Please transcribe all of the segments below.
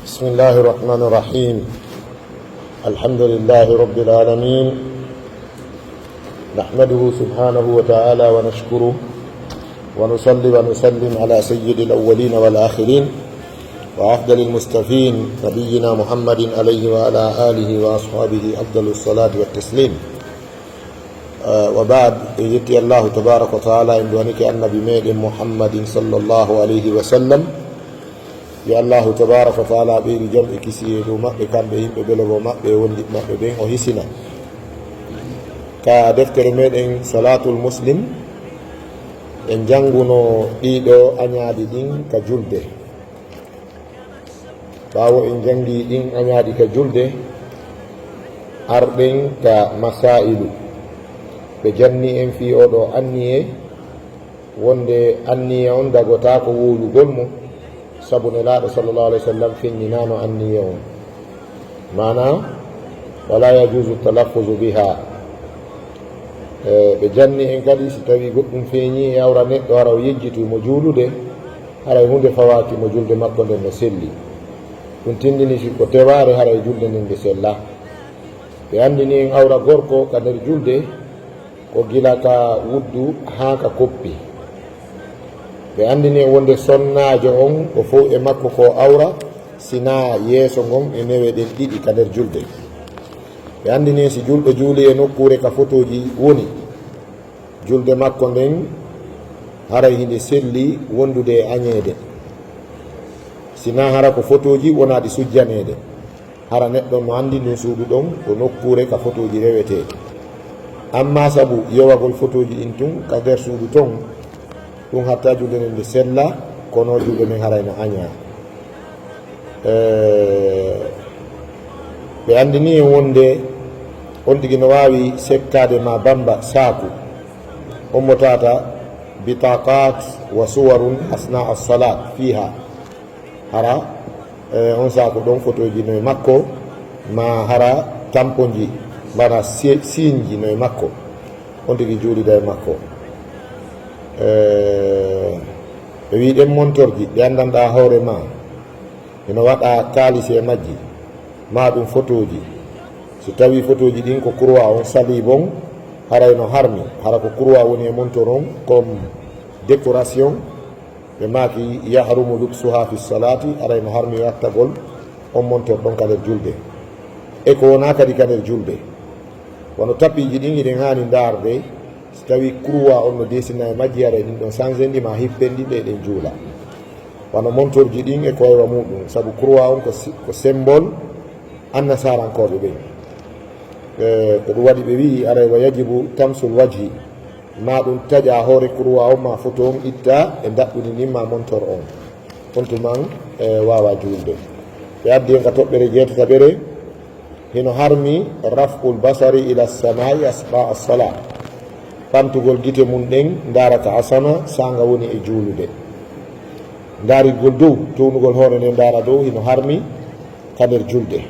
بسم الله الرحمن الرحيم. الحمد لله رب العالمين، نحمده سبحانه وتعالى ونشكره ونصلي ونسلم على سيد الأولين والآخرين وأفضل المصطفين نبينا محمد عليه وعلى آله وأصحابه أفضل الصلاة والتسليم. وبعد يجي الله تبارك وتعالى إن دونك النبي ميد محمد صلى الله عليه وسلم يا الله تبارك وتعالى بير جمع كسيدو مبه كان بهم ببلغو مبه وندي مبه بين وحسنا ka deftere meɗen salatul muslim en janguno ɗiɗo añaɗi ɗin ka julde. ɓawo en jangi ɗin añaɗi ka julde, arɗen ka masailu ɓe janni en fi oɗo anniye wonde anniye on dagota ko wowlugol mum, sabu nelaɗo sallllahu alayhi wa sallam finninano anniye on, mana wala yajuzu talaffuzu biha. ɓe janni en kadi si tawi goɗɗum feeñi e awra neɗɗo ara o yejjitu mo juulude, haray hunde fawaki mo julde makko nden no selli. ɗum tindini ko teware haray julde nden nde sella. ɓe andini en awra gorko ka nder julde ko gila ka wuddu ha ka koppi. ɓe andini en wonde sonnajo on ko fof e makko ko awra sina yeeso ngon e newe ɗen ɗiɗi ka nder julde. ɓe andini si julɗo juuli e nokkure ka photoji woni, julde makko nden haray hinde selli wondude e añeede, sina hara ko photoji wonaɗi sujjanede. hara neɗɗo no andi ndun suudu ɗon ko nokkure ka photoji reweteɗe, amma sabu yowagol photoji ɗin tun ka nder suudu ton, ɗum hatta julde nden nde sella, kono julde nden haray no aña. ɓe andini en wonde on tigi no wawi sekkade ma bamba saaku ommo tata bitaqat wa suwarun asna as-salat fiha, hara on saaku ɗon photoji noye makko, ma hara tampoji bana signe noye makko, on tigi juulida e makko. ɓe wiɗen montorji ɗi andanɗa hoore ma eno waɗa kalisi e majji, ma ɗum photoji. so tawi photoji ɗin ko croix on sali bon, haray no harmi, hara ko croix woni e montor on comme décoration, ɓe maki yahrumu lubsuha fi salati, haray no harmi wattagol on montor ɗon ka nder julde. e ko wona kadi ka nder julde, wono tapiji ɗin iɗen hani darde, so tawi croix on no desina e majji, haray ɗin ɗon sangendi ma hippendi ɗe ɗen juula. wono montorji ɗin e koywa muɗum, saabu croix on ko symbole annasarankoɓe ɓen. ko ɗum waɗi ɓe wi aray wa yajibu tamsul wajhi, ma ɗum taƴa hoore croix on ma photo on itta e daɓɓuni nimma montor on, on tuman wawa julde. ɓe addi en ka toɓɓere jeetataɓere, hino harmi raf'ul basari ila samai asba as-sala, ɓamtugol gite mum ɗen darata asama sanga woni e juulude. daarigol dow, townugol hoore nden dara dow, hino harmi ka nder julde.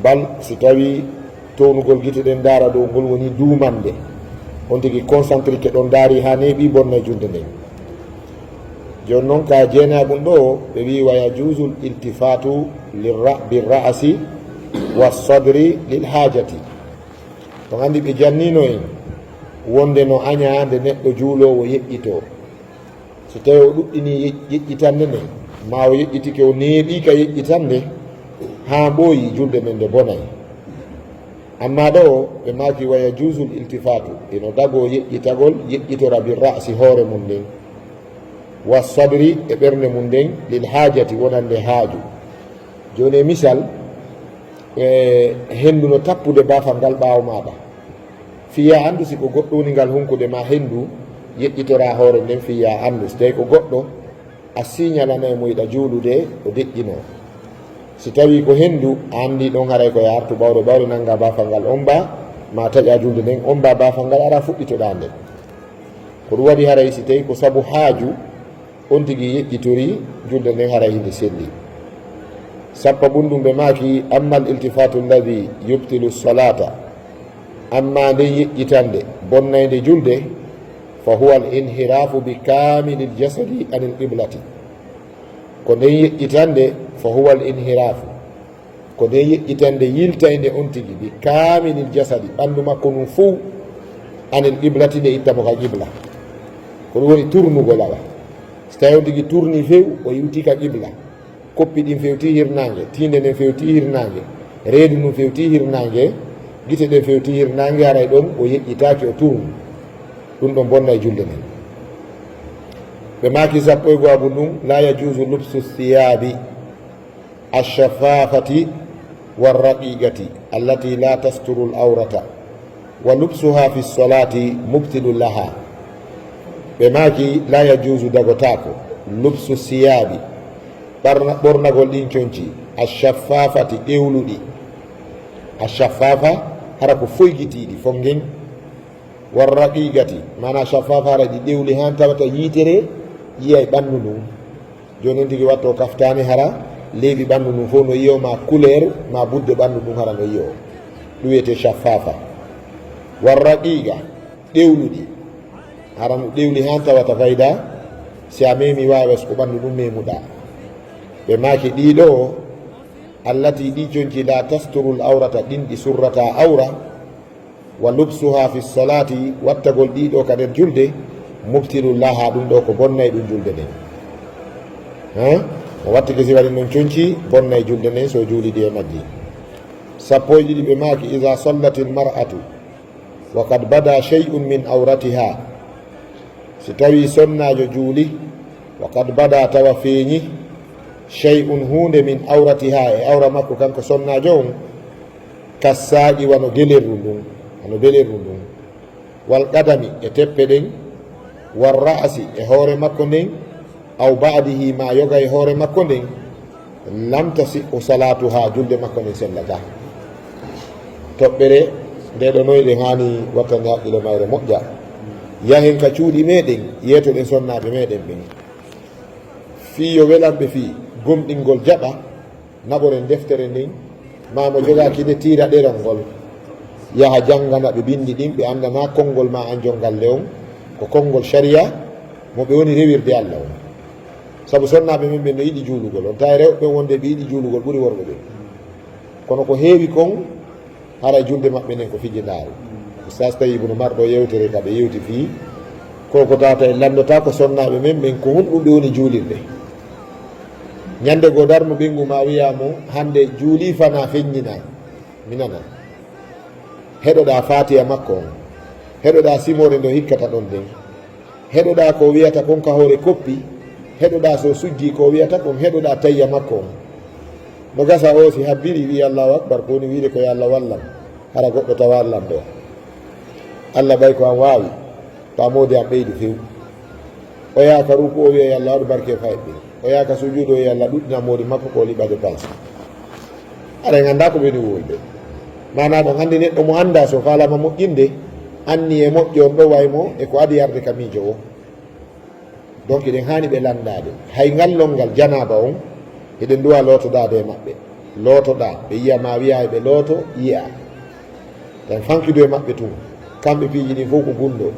bal si tawi townugol gite ɗen dara dow ngol woni duumande, on tigi concentrique ɗon daari ha neeɓi bonna e julde nden. joni noon ka jeenaɓum ɗo ɓe wi wa yajuzul iltifatu birra'asi wa sadri lil hajati. to andi ɓe jannino en wonde no aña nde neɗɗo juulowo yeƴƴito. so tawi o ɗuɗɗini yeƴƴitande nden, ma o yeƴƴitike o neeɓi ka yeƴƴitande ha ɓooyi, julde men nde bonay. amma ɗo ɓe maki wa yajuzul iltifatu, eno dago yeƴƴitagol yeƴƴitora bir ra'si hoore mum nden, wa sabri e ɓernde mum nden, lil hajati wonande haaju. joni misal hendu no tappude bafal ngal ɓaawo maɗa, fiya andu si ko goɗɗo woni ngal hunkude ma hendu yeƴƴitora hoore nden, fiya andu. so tawi ko goɗɗo a signalana e muyɗa juulude o deƴƴino. si tawi ko hendu a andi ɗon haray ko yartu ɓawre ɓawre nanga bafal ngal on ba ma taƴa julde nden, on ba bafal ngal ara fuɗɗitoɗa nden. ko ɗum waɗi haray si tawi ko saabu haaju on tigi yeƴƴitori, julde nden haray hinde selli. sappa ɓunɗum ɓe maki amma l iltifatu alladi yubtilu salata, amma nden yeƴƴitande bonnayde julde, fa huwa al inhirafu bi kamili l jasadi anil qiblati, ko nden yeƴƴitande fa huwa al inhirafu ko nden yeƴƴitande yiltayde on tigi bi kamilil jasadi ɓanndu makko num fuu anel qiblati nde ittamo ka qibla ko ɗum woni tournugol awa so tawi on tigi tourni few o yiwti ka qibla koppi ɗin fewti hirnange tinde nden fewti hirnange reedu num fewti hirnange gite ɗen fewti hirnange haray ɗon o yeƴƴitaki o tournu ɗum ɗon bonna e julde nden ɓe maki sappo e goabu ɗum la yajuzu lubsu thiyabi alshafafati warraqiqati allati la tasturu l aurata wa lubsuha fi lsolati mubtilu laha ɓe maki la yajuzu dagotako lubsu siyabi ɓornagol ɗin conci alshafafati ɗewluɗi alshafafa hara ko foygitiɗi fongen warraqiqati mana shafafa hara ɗi ɗewli han tawata yitere yiyay ɓanndu ndun joni on tigi watto kaftani hara leeɓi ɓanndu ndun fof no yiyo ma couleur ma budde ɓanndu ndun hara no yiyo ɗum wiyete shafafa warraqiqa ɗewluɗi hara no ɗewli han tawata fayda si a memi wawes ko ɓanndu ɗum memuɗa ɓe maki ɗiɗo allati ɗi conci la tasturu l aurata ɗin ɗi surrata aura wa lubsuha fi lsolati wattagol ɗiɗo ka nder julde mubtilullah ha ɗum ɗo ko bonnay ɗum julde nden o watti ko si waɗi noon conci bonnay julde nden so juulidi e majji sappo e ɗiɗi ɓe maki ida sallati l mar'atu wa kad bada shay'un min auratiha si tawi sonnajo juuli wa kad bada tawa feeñi shay'un hunde min auratiha e awra makko kanko sonnajo on kassaaƴi wano gelerru ndun ano belerru ndun wal qadami e teppe ɗen war ra'asi e hoore makko nden aw ba'dihi ma yoga e hoore makko nden lam tasi'u salatuha julde makko nden sellata toɓɓere nde ɗo noy ɗen hani wattande haqqille mayre moƴƴa yahen ka cuuɗi meɗen yetoɗen sonnaɓe meɗen ɓen fii yo welanɓe fii gomɗingol jaɓa naɓoren deftere nden mamo jogaki de tiira ɗerol ngol yaha janngana ɓe bindi ɗin ɓe andana konngol ma an jongalle on ko konngol sharia mo ɓe woni rewirde allah on saabu sonnaɓe men ɓe no yiɗi juulugol on tawi rewɓe wonde ɓe yiɗi juulugol ɓuuri worɓe ɓe kono ko heewi kon hara julde maɓɓe nden ko fijidaaru ustas tawi ibnu marɗo yewtere ka ɓe yewti fii koko tata e landota ko sonnaɓe men ɓen ko hunɗuɓe woni juulirde ñande goo darnu ɓengu ma wiyamo hande juuli fana feññina minana heɗoɗa fatiya makko on heɗoɗa simore ndo hikkata ɗon nden heɗoɗa ko wiyata kon ka hoore koppi heɗoɗa so sujji ko wiyata kon heɗoɗa tayya makko on no gasa o si habbiri wi allahu akbar ko woni wiide ko yo allah wallam hara goɗɗo tawa allam ɗo allah ɓay ko an wawi pamode an ɓeydi few o yaka ruku o wiya yo allah waɗu barke fayɓe o yaka sujuudo o yo allah ɗuɗɗina moodi makko ko liɓa dépense aɗa ganda ko ɓeni woyde mana ɗon hannde neɗɗo mo annda so falama moƴƴinde anni e moƴƴo on ɗo waymo e ko adi yarde ka miijo o donc eɗen hani ɓe landade hay ngallol ngal janaba on eɗen duwa lotodade e maɓɓe lotoɗa ɓe yiya ma wiya ɓe looto yiya tan fankidu e maɓɓe tun kamɓe piiji ɗin fof ko gunɗo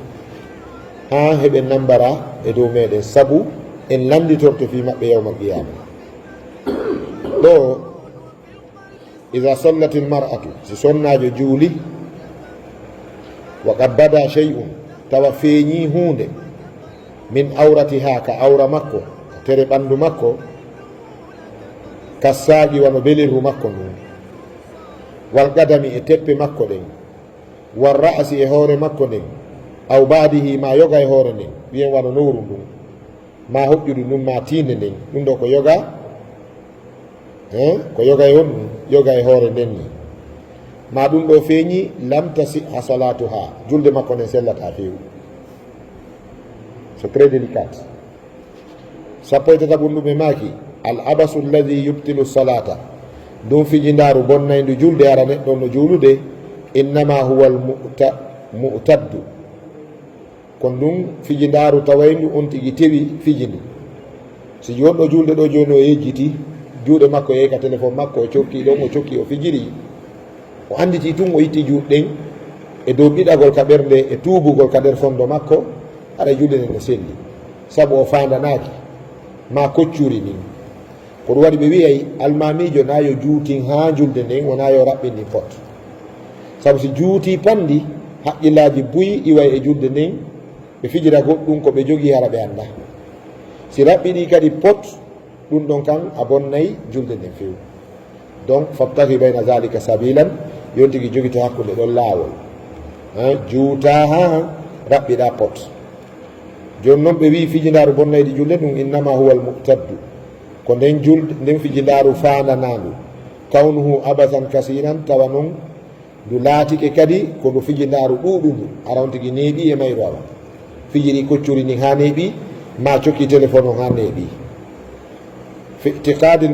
ha heɓen nambara e dow meɗen saabu en landitorto fi maɓɓe yawma qiyama ɗo ida sallati l mar'atu si sonnajo juuli wa qad bada shay'un tawa feeñi hunde min auratiha ka awra makko tere ɓandu makko kassaaƴi wano belirru makko ndun wal qadami e teppe makko ɗen wal ra'si e hoore makko nden aw badihi ma yoga e hoore nden wiyen wano nowru ndun ma hoƴƴudu ɗum ma tinde nden ɗum ɗo ko yoga ko yoga e on ɗum yoga e hoore nden ni ma ɗum ɗo feeñi lam tasiha salatuha julde makko nden sellata fewu c'est très délicat sappo e tataɓum ɗum e maaki al abasu alladi yubtilu salata ɗum fijindaru bonnaydu julde ara neɗɗo no juulude innama huwa al mu'taddu kon ɗum fijindaru tawaydu on tigi tewi fijindu si wonɗo julde ɗo joni o yejjiti juuɗe makko yeey ka téléphone makko o cokki ɗon o cokki o fijiri o anditi tun o yitti juuɗɗen e dow ɓiɗagol ka ɓernde e tuubugol ka nder fondo makko aɗa juuɗe nden no selli saabu o fandanaki ma koccuri nin ko ɗum waɗi ɓe wiyay almamijo na yo juutin ha julde nden wona yo raɓɓini pot, sabu si juuti pandi haqqillaji buyi iway e julde nden ɓe fijira goɗɗum ko ɓe jogui hara ɓe anda. si raɓɓiɗi kadi pot ɗum ɗon kan a bonnayyi julde nden fewi. donc fabtaki bayna zalika sabilan, yon tigui jogui to hakkude ɗon laawol, juuta ha raɓɓiɗa pot. joni noon ɓe wi fijindaru bonnaydi julde ɗum innama huwa al mu'taddu, ko nden julde nden fijindaru fandanandu kawnuhu abasan kasiran, tawa noon ndu laatike kadi ko ndu fijindaru ɗuɗundu aran tigui neeɓi e mayru awa fijiri koccuri ni ha neeɓi ma cokki téléphone o ha neeɓi. fi itiqadi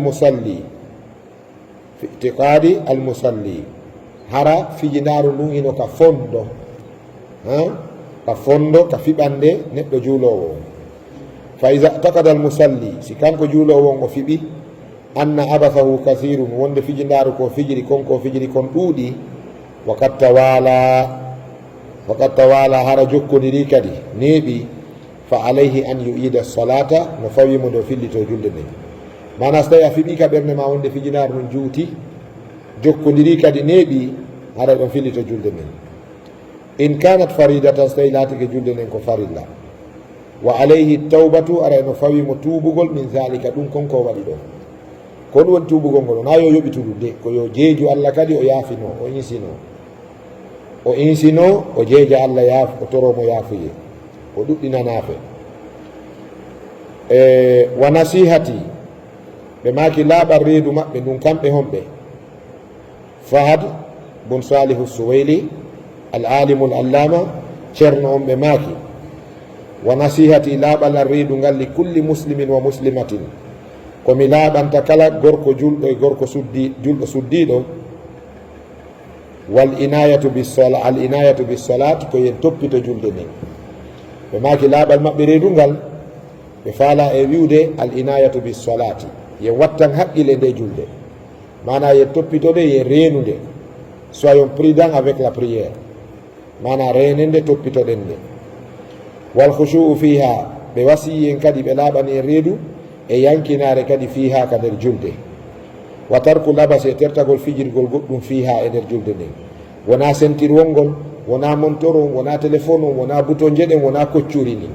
al musalli hara fijindaru ndun hino ka fondo, ka fondo ka fiɓande neɗɗo juulowo. fa iza takada al musalli, si kanko juulowo on o fiɓi anna abathahu kasirun, wonde fijindaru ko fijiri konko fijiri kon ɗuuɗi, wakat tawala hara jokkodiri kadi neeɓi, fa alayhi an yu'ida salata, no fawimo nde fillito julde nden. mana so tawi a fiɓi ka ɓernde ma wonde fijinaru ɗum juuti jokkodiri kadi neeɓi, hara ɗon fillito julde nden. in kanat faridatan, so tawi laatike julde nden ko farilla, wa alayhi tawbatu, ara no fawimo tuubugol min zalika ɗum konko waɗi ɗo. ko ɗum woni tuubugol ngol na yo yoɓitudu de, ko yo jeeju Allah kadi o yaafino, o insino o jeeja Allah o toromo yaafuye, o ɗuɗɗina naafe. wa nasihati, ɓe maki laaɓal reedu maɓɓe ndun kamɓe honɓe Fahad bun Salihu Suwaili al-alimu al-allama, ceerno on ɓe maaki. wa nasihati, laaɓal reedu ngal li kulli muslimin wa muslimatin, komi laaɓanta kala gorko julɗo e gorko julɗo suddiɗo. wal inayatu bis salat, ko yen toppito julde nden. ɓe maaki laaɓal maɓɓe reedu ngal ɓe faala e wiwde al inayatu bis salati, yen wattan haqqille nde julde, mana yen toppitode yen reenude, soyons prudents avec la prière, mana renende toppitoɗen nde. wal khushu'u fiha, ɓe wasi yen kadi ɓe laaɓani en reedu e yankinare kadi fiha ka nder julde. wa tarku labas, e tertagol fijirgol goɗɗum fiha e nder julde nden, wona sentirwol ngol, wona montor on, wona téléphone on, wona bouton jeɗen, wona koccuri ni,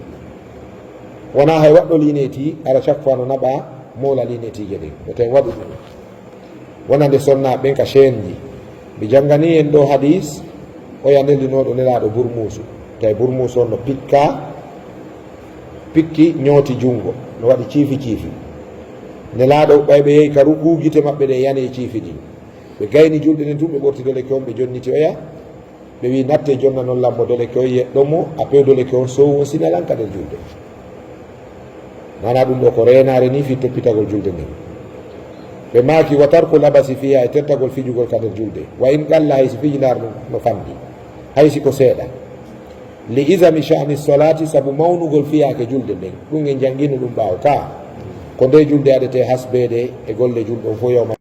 wona hay waɗɗo lineti ara chaque fois no naɓa moola linetije ɗen ɓe tawi waɗu ɗum. wona nde sonna ɓen ka chaine ji. ɓe janngani en ɗo hadis o ya nellinoɗo nelaɗo bourmousu, tawi bourmousu on no pikki ñooti jungo, no waɗi ciifi nelaɗo ɓay ɓe yehi ka rukuugite maɓɓe ɗe yani e ciifi ɗin, ɓe gayni julɗe nden tun ɓe ɓorti doleke on ɓe jonniti oya, ɓe wi natte jonna noon lambo doleke on yeɗɗomo après doleke on sowu on sinalanka nder julde. mana ɗum ɗo ko renare ni fi toppitagol julde nden. ɓe maaki wa tarku labasi fiha, e tertagol fijugol ka nder julde. wa in qalla, haysi fijindar no fandi, haysi ko seeɗa. li isami sha'ni salati, sabu mawnugol fiyake julde nden. ɗum en janngino ɗum ɓaawo ka ko nde julde aɗete hasbeede e golle julɗo fo yawma